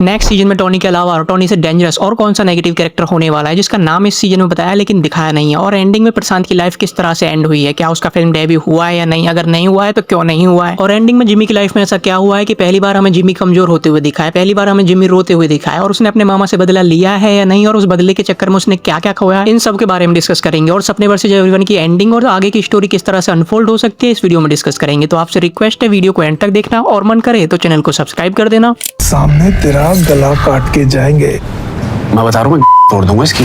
Next season में Tony के अलावा टोनी से डेंजरस और कौन सा नेगेटिव कैरेक्टर होने वाला है जिसका नाम इस सीजन में बताया लेकिन दिखाया नहीं है, और एंडिंग में प्रशांत की लाइफ किस तरह से एंड हुई है, क्या उसका फिल्म डेब्यू हुआ है या नहीं, अगर नहीं हुआ है तो क्यों नहीं हुआ है, और एंडिंग में जिमी की लाइफ में ऐसा क्या हुआ है कि पहली बार हमें जिमी कमजोर होते हुए दिखा है, पहली बार हमें जिमी रोते हुए दिखा है, और उसने अपने मामा से बदला लिया है या नहीं, और उस बदले के चक्कर में उसने क्या क्या खोया, इन सब के बारे में डिस्कस करेंगे। और सपने वर्सेस एवरीवन की एंडिंग और आगे की स्टोरी किस तरह से अनफोल्ड हो सकती है इस वीडियो में डिस्कस करेंगे। तो आपसे रिक्वेस्ट है वीडियो को एंड तक देखना, और मन करे तो चैनल को सब्सक्राइब कर देना। सामने तेरा गला काट के जाएंगे। मैं बता रहा हूँ, मैं तोड़ दूंगा इसकी।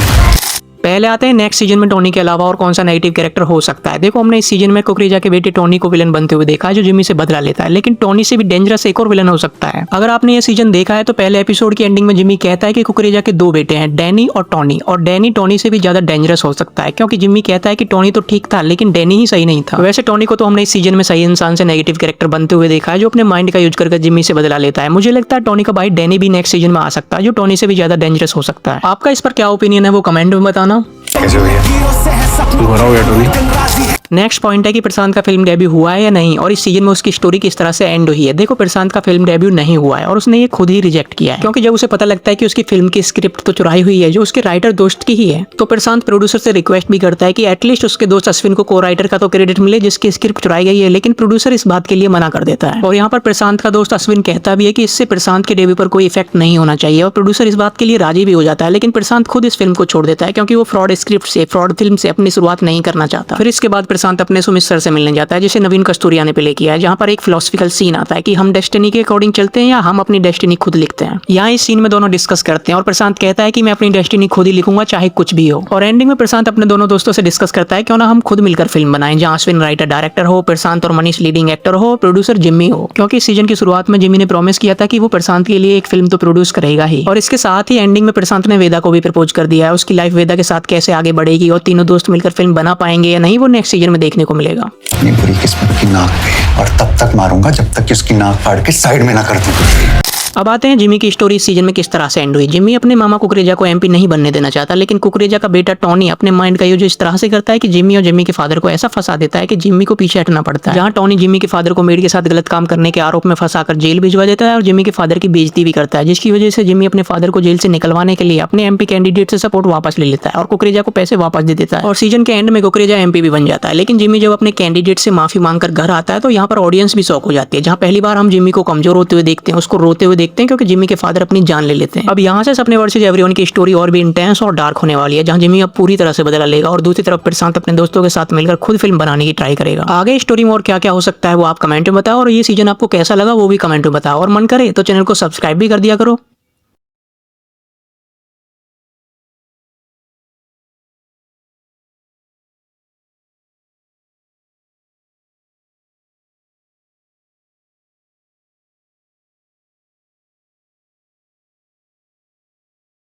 पहले आते हैं नेक्स्ट सीजन में टोनी के अलावा और कौन सा नेगेटिव कैरेक्टर हो सकता है। देखो, हमने इस सीजन में कुकरेजा के बेटे टोनी को विलन बनते हुए देखा है जो जिमी से बदला लेता है, लेकिन टोनी से भी डेंजरस एक और विलन हो सकता है। अगर आपने ये सीजन देखा है तो पहले एपिसोड की एंडिंग में जिमी कहता है कि कुकरेजा के दो बेटे हैं, डैनी और टोनी, और डैनी टोनी से भी ज्यादा डेंजरस हो सकता है क्योंकि जिमी कहता है कि टोनी तो ठीक था लेकिन डैनी ही सही नहीं था। वैसे टोनी को तो हमने इस सीजन में सही इंसान से नेगेटिव कैरेक्टर बनते हुए देखा है जो अपने माइंड का यूज करके जिमी से बदला लेता है। मुझे लगता है टोनी का भाई डैनी भी नेक्स्ट सीजन में आ सकता है जो टोनी से भी ज्यादा डेंजरस हो सकता है। आपका इस पर क्या ओपिनियन है वो कमेंट में बताना। कैसे हो गया? तू बड़ा हो गया टोनी। नेक्स्ट पॉइंट है कि प्रशांत का फिल्म डेब्यू हुआ है या नहीं, और इस सीजन में उसकी स्टोरी किस तरह से एंड हुई है। देखो, प्रशांत का फिल्म डेब्यू नहीं हुआ है और उसने ये खुद ही रिजेक्ट किया है क्योंकि जब उसे पता लगता है कि उसकी फिल्म की स्क्रिप्ट तो चुराई हुई है जो उसके राइटर दोस्त की ही है, तो प्रशांत प्रोड्यूसर से रिक्वेस्ट भी करता है कि एटलीस्ट उसके दोस्त अश्विन को को राइटर का तो क्रेडिट मिले जिसकी स्क्रिप्ट चुराई गई है, लेकिन प्रोड्यूसर इस बात के लिए मना कर देता है। और यहाँ पर प्रशांत का दोस्त अश्विन कहता भी है कि इससे प्रशांत के डेब्यू पर कोई इफेक्ट नहीं होना चाहिए, और प्रोड्यूसर इस बात के लिए राजी भी हो जाता है, लेकिन प्रशांत खुद इस फिल्म को छोड़ देता है क्योंकि वो फ्रॉड स्क्रिप्ट से, फ्रॉड फिल्म से अपनी शुरुआत नहीं करना चाहता। फिर इसके बाद प्रशांत अपने सुमित सर से मिलने जाता है जिसे नवीन कस्तूरिया ने प्ले किया है, जहाँ पर एक फिलोसफिकल सीन आता है कि हम डेस्टिनी के अकॉर्डिंग चलते हैं या हम अपनी डेस्टिनी खुद लिखते हैं। यहाँ इस सीन में दोनों डिस्कस करते हैं और प्रशांत कहता है कि मैं अपनी डेस्टिनी खुद ही लिखूंगा चाहे कुछ भी हो। और एंडिंग में प्रशांत अपने दोनों दोस्तों से डिस्कस करता है क्यों ना हम खुद मिलकर फिल्म बनाएं जहाँ अश्विन राइटर डायरेक्टर हो, प्रशांत और मनीष लीडिंग एक्टर हो, प्रोड्यूसर जिम्मी हो, क्योंकि इस सीजन की शुरुआत में जिम्मी ने प्रॉमिस किया था कि वो प्रशांत के लिए एक फिल्म तो प्रोड्यूस करेगा ही। और इसके साथ ही एंडिंग में प्रशांत ने वेदा को भी प्रपोज कर दिया है। उसकी लाइफ वेदा के साथ कैसे आगे बढ़ेगी और तीनों दोस्त मिलकर फिल्म बना पाएंगे या नहीं वो नेक्स्ट सीजन में देखने को मिलेगा। अपनी बुरी किस्मत की नाक पे, और तब तक मारूंगा जब तक कि उसकी नाक फाड़ के साइड में ना कर दूं। अब आते हैं जिमी की स्टोरी इस सीजन में किस तरह से एंड हुई। जिमी अपने मामा कुकरेजा को एमपी नहीं बनने देना चाहता, लेकिन कुकरेजा का बेटा टोनी अपने माइंड का यूज इस तरह से करता है कि जिमी और जिमी के फादर को ऐसा फंसा देता है कि जिमी को पीछे हटना पड़ता है। जहां टोनी जिमी के फादर को मेड के साथ गलत काम करने के आरोप में फंसाकर जेल भिजवा देता है और जिमी के फादर की बेइज्जती भी करता है, जिसकी वजह से जिमी अपने फादर को जेल से निकलवाने के लिए अपने एमपी कैंडिडेट से सपोर्ट वापस ले लेता है और कुकरेजा को पैसे वापस दे देता है। और सीजन के एंड में कुकरेजा एमपी भी बन जाता है, लेकिन जिमी जब अपने कैंडिडेट से माफी मांगकर घर आता है तो यहाँ पर ऑडियंस भी शॉक हो जाती है। जहाँ पहली बार हम जिमी को कमजोर होते हुए देखते हैं, उसको रोते हुए देखते हैं क्योंकि जिमी के फादर अपनी जान ले लेते हैं। अब यहाँ से सपने वर्सेस एवरीवन की स्टोरी और भी इंटेंस और डार्क होने वाली है, जहाँ जिमी अब पूरी तरह से बदला लेगा और दूसरी तरफ प्रशांत अपने दोस्तों के साथ मिलकर खुद फिल्म बनाने की ट्राई करेगा। आगे स्टोरी में और क्या क्या हो सकता है वो आप कमेंट में बताओ, और ये सीजन आपको कैसा लगा वो भी कमेंट में बताओ, और मन करे तो चैनल को सब्सक्राइब भी कर दिया करो।